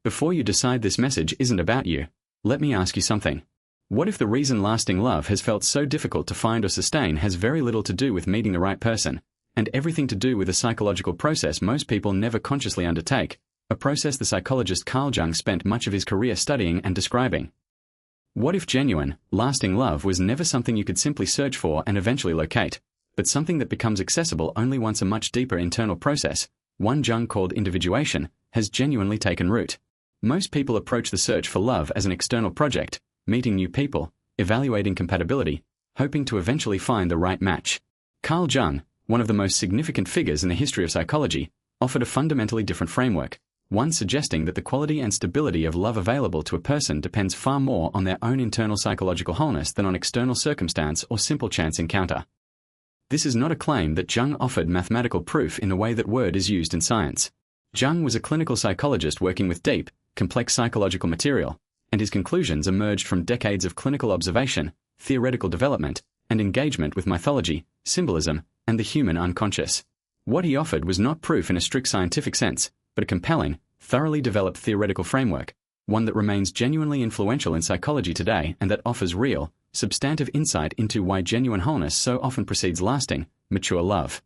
Before you decide this message isn't about you, let me ask you something. What if the reason lasting love has felt so difficult to find or sustain has very little to do with meeting the right person, and everything to do with a psychological process most people never consciously undertake, a process the psychologist Carl Jung spent much of his career studying and describing? What if genuine, lasting love was never something you could simply search for and eventually locate, but something that becomes accessible only once a much deeper internal process, one Jung called individuation, has genuinely taken root? Most people approach the search for love as an external project, meeting new people, evaluating compatibility, hoping to eventually find the right match. Carl Jung, one of the most significant figures in the history of psychology, offered a fundamentally different framework, one suggesting that the quality and stability of love available to a person depends far more on their own internal psychological wholeness than on external circumstance or simple chance encounter. This is not a claim that Jung offered mathematical proof in the way that word is used in science. Jung was a clinical psychologist working with deep, complex psychological material, and his conclusions emerged from decades of clinical observation, theoretical development, and engagement with mythology, symbolism, and the human unconscious. What he offered was not proof in a strict scientific sense, but a compelling, thoroughly developed theoretical framework, one that remains genuinely influential in psychology today and that offers real, substantive insight into why genuine wholeness so often precedes lasting, mature love.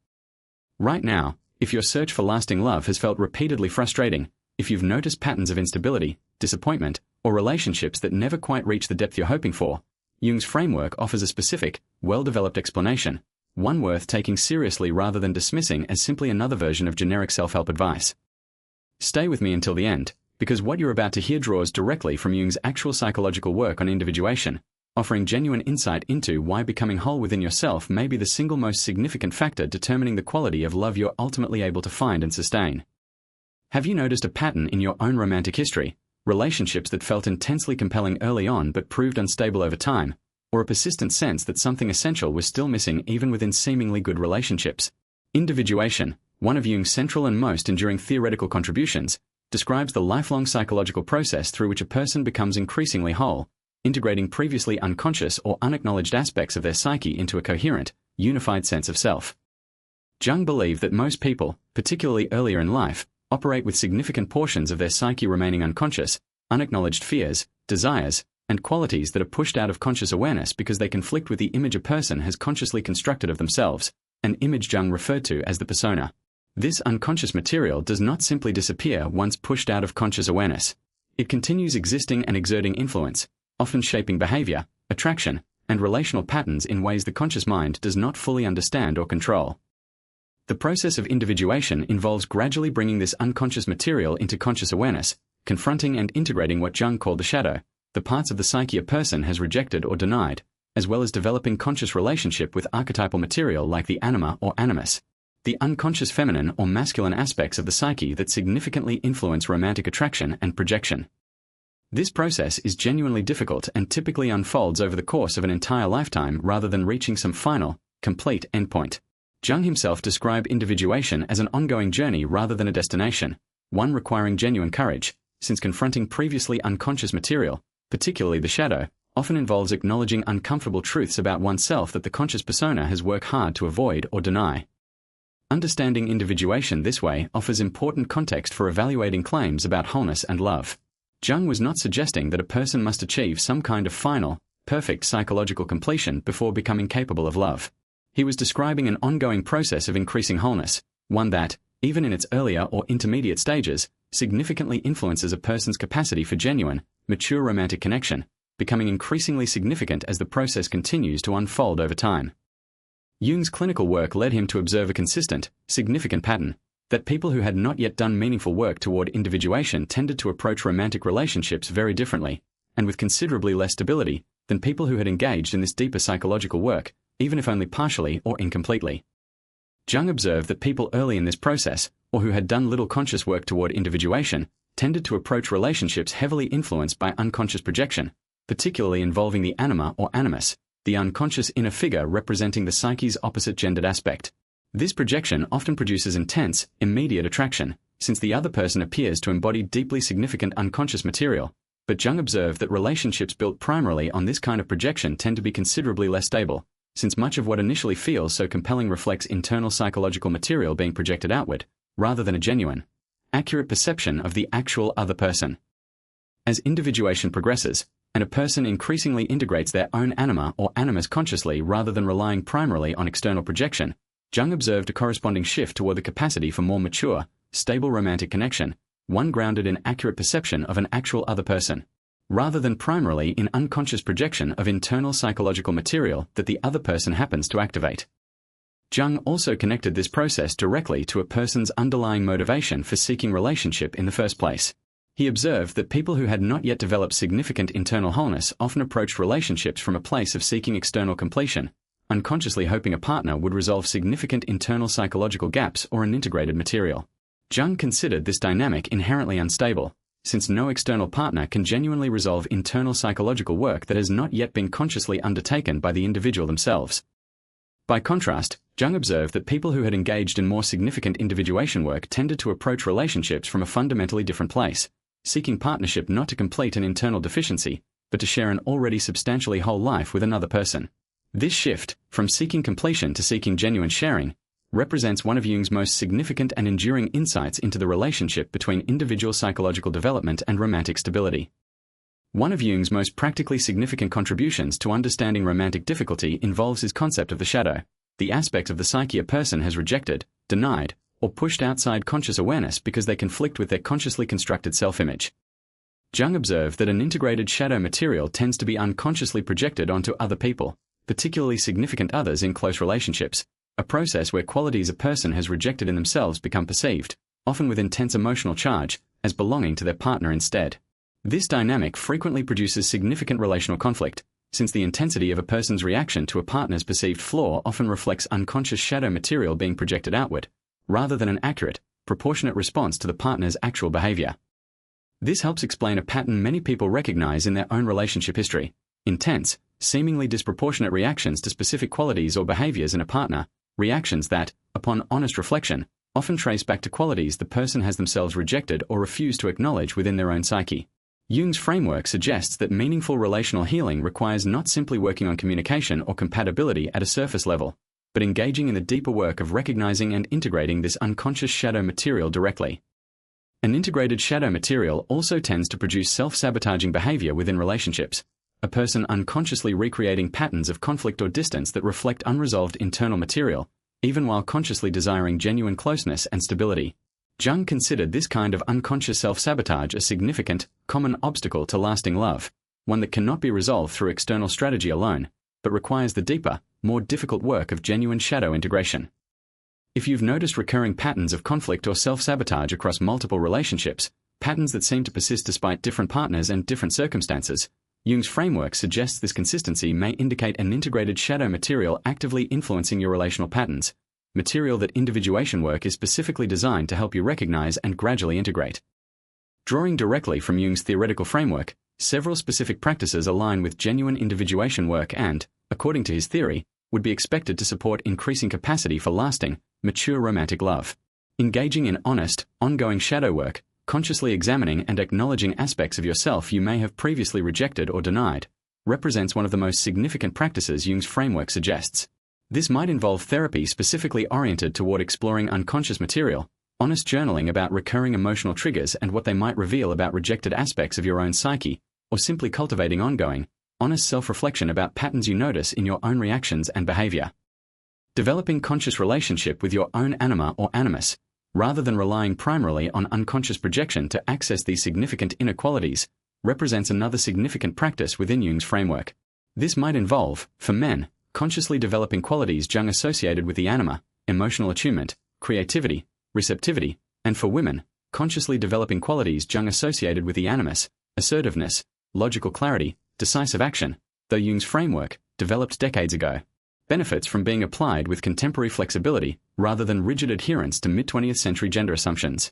Right now, if your search for lasting love has felt repeatedly frustrating, if you've noticed patterns of instability, disappointment, or relationships that never quite reach the depth you're hoping for, Jung's framework offers a specific, well-developed explanation, one worth taking seriously rather than dismissing as simply another version of generic self-help advice. Stay with me until the end, because what you're about to hear draws directly from Jung's actual psychological work on individuation, offering genuine insight into why becoming whole within yourself may be the single most significant factor determining the quality of love you're ultimately able to find and sustain. Have you noticed a pattern in your own romantic history? Relationships that felt intensely compelling early on but proved unstable over time, or a persistent sense that something essential was still missing even within seemingly good relationships? Individuation, one of Jung's central and most enduring theoretical contributions, describes the lifelong psychological process through which a person becomes increasingly whole, integrating previously unconscious or unacknowledged aspects of their psyche into a coherent, unified sense of self. Jung believed that most people, particularly earlier in life, operate with significant portions of their psyche remaining unconscious, unacknowledged fears, desires, and qualities that are pushed out of conscious awareness because they conflict with the image a person has consciously constructed of themselves, an image Jung referred to as the persona. This unconscious material does not simply disappear once pushed out of conscious awareness. It continues existing and exerting influence, often shaping behavior, attraction, and relational patterns in ways the conscious mind does not fully understand or control. The process of individuation involves gradually bringing this unconscious material into conscious awareness, confronting and integrating what Jung called the shadow, the parts of the psyche a person has rejected or denied, as well as developing conscious relationship with archetypal material like the anima or animus, the unconscious feminine or masculine aspects of the psyche that significantly influence romantic attraction and projection. This process is genuinely difficult and typically unfolds over the course of an entire lifetime rather than reaching some final, complete endpoint. Jung himself described individuation as an ongoing journey rather than a destination, one requiring genuine courage, since confronting previously unconscious material, particularly the shadow, often involves acknowledging uncomfortable truths about oneself that the conscious persona has worked hard to avoid or deny. Understanding individuation this way offers important context for evaluating claims about wholeness and love. Jung was not suggesting that a person must achieve some kind of final, perfect psychological completion before becoming capable of love. He was describing an ongoing process of increasing wholeness, one that, even in its earlier or intermediate stages, significantly influences a person's capacity for genuine, mature romantic connection, becoming increasingly significant as the process continues to unfold over time. Jung's clinical work led him to observe a consistent, significant pattern, that people who had not yet done meaningful work toward individuation tended to approach romantic relationships very differently, and with considerably less stability, than people who had engaged in this deeper psychological work, even if only partially or incompletely. Jung observed that people early in this process, or who had done little conscious work toward individuation, tended to approach relationships heavily influenced by unconscious projection, particularly involving the anima or animus, the unconscious inner figure representing the psyche's opposite gendered aspect. This projection often produces intense, immediate attraction, since the other person appears to embody deeply significant unconscious material, but Jung observed that relationships built primarily on this kind of projection tend to be considerably less stable, since much of what initially feels so compelling reflects internal psychological material being projected outward, rather than a genuine, accurate perception of the actual other person. As individuation progresses, and a person increasingly integrates their own anima or animus consciously rather than relying primarily on external projection, Jung observed a corresponding shift toward the capacity for more mature, stable romantic connection, one grounded in accurate perception of an actual other person, rather than primarily in unconscious projection of internal psychological material that the other person happens to activate. Jung also connected this process directly to a person's underlying motivation for seeking relationship in the first place. He observed that people who had not yet developed significant internal wholeness often approached relationships from a place of seeking external completion, unconsciously hoping a partner would resolve significant internal psychological gaps or an integrated material. Jung considered this dynamic inherently unstable, since no external partner can genuinely resolve internal psychological work that has not yet been consciously undertaken by the individual themselves. By contrast, Jung observed that people who had engaged in more significant individuation work tended to approach relationships from a fundamentally different place, seeking partnership not to complete an internal deficiency, but to share an already substantially whole life with another person. This shift, from seeking completion to seeking genuine sharing, represents one of Jung's most significant and enduring insights into the relationship between individual psychological development and romantic stability. One of Jung's most practically significant contributions to understanding romantic difficulty involves his concept of the shadow, the aspect of the psyche a person has rejected, denied, or pushed outside conscious awareness because they conflict with their consciously constructed self-image. Jung observed that an integrated shadow material tends to be unconsciously projected onto other people, particularly significant others in close relationships, a process where qualities a person has rejected in themselves become perceived, often with intense emotional charge, as belonging to their partner instead. This dynamic frequently produces significant relational conflict, since the intensity of a person's reaction to a partner's perceived flaw often reflects unconscious shadow material being projected outward, rather than an accurate, proportionate response to the partner's actual behavior. This helps explain a pattern many people recognize in their own relationship history: intense, seemingly disproportionate reactions to specific qualities or behaviors in a partner, reactions that, upon honest reflection, often trace back to qualities the person has themselves rejected or refused to acknowledge within their own psyche. Jung's framework suggests that meaningful relational healing requires not simply working on communication or compatibility at a surface level, but engaging in the deeper work of recognizing and integrating this unconscious shadow material directly. An integrated shadow material also tends to produce self-sabotaging behavior within relationships, a person unconsciously recreating patterns of conflict or distance that reflect unresolved internal material, even while consciously desiring genuine closeness and stability. Jung considered this kind of unconscious self-sabotage a significant, common obstacle to lasting love, one that cannot be resolved through external strategy alone, but requires the deeper, more difficult work of genuine shadow integration. If you've noticed recurring patterns of conflict or self-sabotage across multiple relationships, patterns that seem to persist despite different partners and different circumstances, Jung's framework suggests this consistency may indicate an integrated shadow material actively influencing your relational patterns, material that individuation work is specifically designed to help you recognize and gradually integrate. Drawing directly from Jung's theoretical framework, several specific practices align with genuine individuation work and, according to his theory, would be expected to support increasing capacity for lasting, mature romantic love. Engaging in honest, ongoing shadow work, consciously examining and acknowledging aspects of yourself you may have previously rejected or denied, represents one of the most significant practices Jung's framework suggests. This might involve therapy specifically oriented toward exploring unconscious material, honest journaling about recurring emotional triggers and what they might reveal about rejected aspects of your own psyche, or simply cultivating ongoing, honest self-reflection about patterns you notice in your own reactions and behavior. Developing conscious relationship with your own anima or animus, rather than relying primarily on unconscious projection to access these significant inner qualities, represents another significant practice within Jung's framework. This might involve, for men, consciously developing qualities Jung associated with the anima, emotional attunement, creativity, receptivity, and for women, consciously developing qualities Jung associated with the animus, assertiveness, logical clarity, decisive action, though Jung's framework, developed decades ago, benefits from being applied with contemporary flexibility rather than rigid adherence to mid-20th century gender assumptions.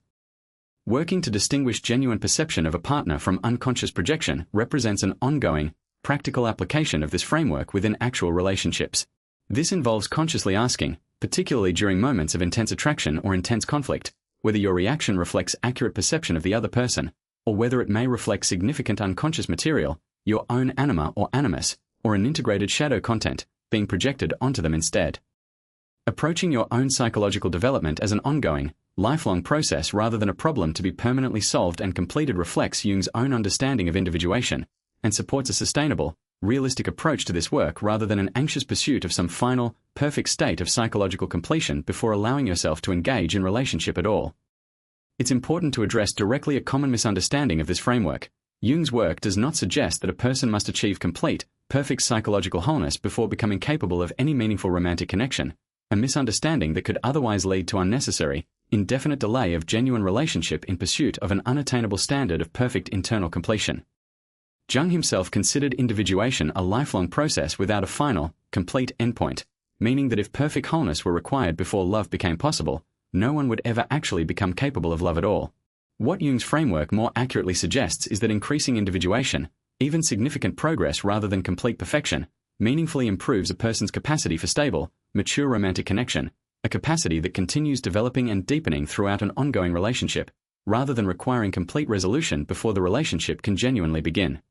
Working to distinguish genuine perception of a partner from unconscious projection represents an ongoing, practical application of this framework within actual relationships. This involves consciously asking, particularly during moments of intense attraction or intense conflict, whether your reaction reflects accurate perception of the other person, or whether it may reflect significant unconscious material, your own anima or animus, or an integrated shadow content, being projected onto them instead. Approaching your own psychological development as an ongoing, lifelong process rather than a problem to be permanently solved and completed reflects Jung's own understanding of individuation, and supports a sustainable, realistic approach to this work rather than an anxious pursuit of some final, perfect state of psychological completion before allowing yourself to engage in relationship at all. It's important to address directly a common misunderstanding of this framework. Jung's work does not suggest that a person must achieve complete, perfect psychological wholeness before becoming capable of any meaningful romantic connection, a misunderstanding that could otherwise lead to unnecessary, indefinite delay of genuine relationship in pursuit of an unattainable standard of perfect internal completion. Jung himself considered individuation a lifelong process without a final, complete endpoint, meaning that if perfect wholeness were required before love became possible, no one would ever actually become capable of love at all. What Jung's framework more accurately suggests is that increasing individuation, even significant progress rather than complete perfection, meaningfully improves a person's capacity for stable, mature romantic connection, a capacity that continues developing and deepening throughout an ongoing relationship, rather than requiring complete resolution before the relationship can genuinely begin.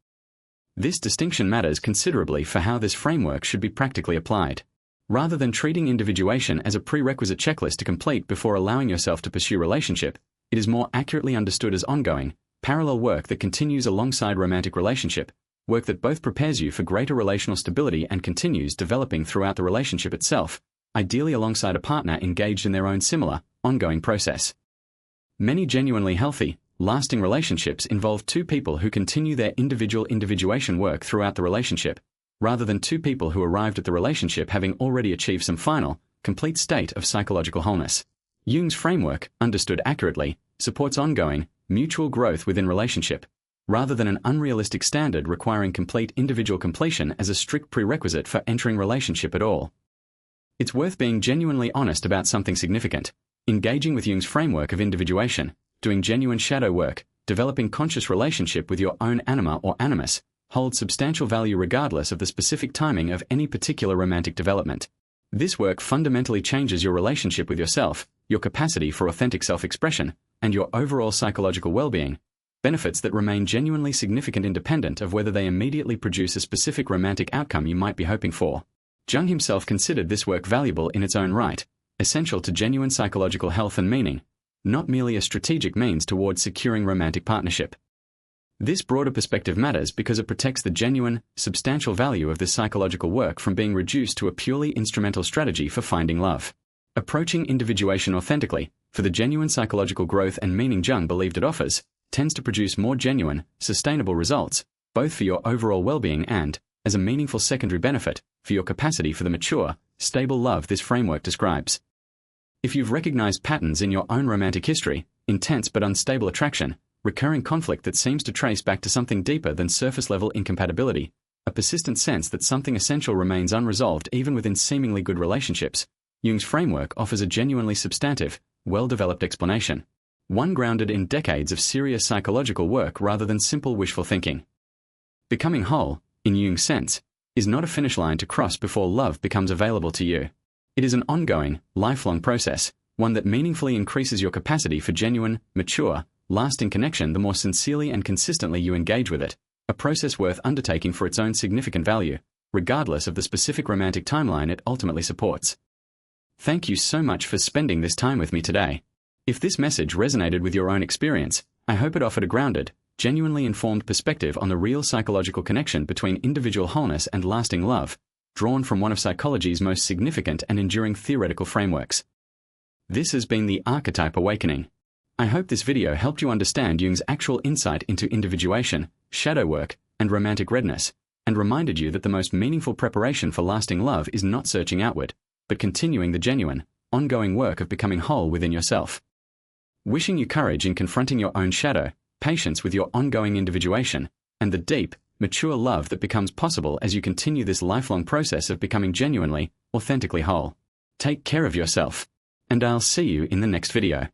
This distinction matters considerably for how this framework should be practically applied. Rather than treating individuation as a prerequisite checklist to complete before allowing yourself to pursue relationship, it is more accurately understood as ongoing, parallel work that continues alongside romantic relationship, work that both prepares you for greater relational stability and continues developing throughout the relationship itself, ideally alongside a partner engaged in their own similar, ongoing process. Many genuinely healthy, lasting relationships involve two people who continue their individual individuation work throughout the relationship, rather than two people who arrived at the relationship having already achieved some final, complete state of psychological wholeness. Jung's framework, understood accurately, supports ongoing, mutual growth within relationship, rather than an unrealistic standard requiring complete individual completion as a strict prerequisite for entering relationship at all. It's worth being genuinely honest about something significant. Engaging with Jung's framework of individuation, doing genuine shadow work, developing conscious relationship with your own anima or animus, holds substantial value regardless of the specific timing of any particular romantic development. This work fundamentally changes your relationship with yourself, your capacity for authentic self-expression, and your overall psychological well-being, benefits that remain genuinely significant independent of whether they immediately produce a specific romantic outcome you might be hoping for. Jung himself considered this work valuable in its own right, essential to genuine psychological health and meaning, not merely a strategic means towards securing romantic partnership. This broader perspective matters because it protects the genuine, substantial value of this psychological work from being reduced to a purely instrumental strategy for finding love. Approaching individuation authentically, for the genuine psychological growth and meaning Jung believed it offers, tends to produce more genuine, sustainable results, both for your overall well-being and, as a meaningful secondary benefit, for your capacity for the mature, stable love this framework describes. If you've recognized patterns in your own romantic history, intense but unstable attraction, recurring conflict that seems to trace back to something deeper than surface-level incompatibility, a persistent sense that something essential remains unresolved even within seemingly good relationships, Jung's framework offers a genuinely substantive, well-developed explanation, one grounded in decades of serious psychological work rather than simple wishful thinking. Becoming whole, in Jung's sense, is not a finish line to cross before love becomes available to you. It is an ongoing, lifelong process, one that meaningfully increases your capacity for genuine, mature, lasting connection the more sincerely and consistently you engage with it, a process worth undertaking for its own significant value, regardless of the specific romantic timeline it ultimately supports. Thank you so much for spending this time with me today. If this message resonated with your own experience, I hope it offered a grounded, genuinely informed perspective on the real psychological connection between individual wholeness and lasting love, drawn from one of psychology's most significant and enduring theoretical frameworks. This has been the Archetype Awakening. I hope this video helped you understand Jung's actual insight into individuation, shadow work, and romantic readiness, and reminded you that the most meaningful preparation for lasting love is not searching outward, but continuing the genuine, ongoing work of becoming whole within yourself. Wishing you courage in confronting your own shadow, patience with your ongoing individuation, and the deep, mature love that becomes possible as you continue this lifelong process of becoming genuinely, authentically whole. Take care of yourself, and I'll see you in the next video.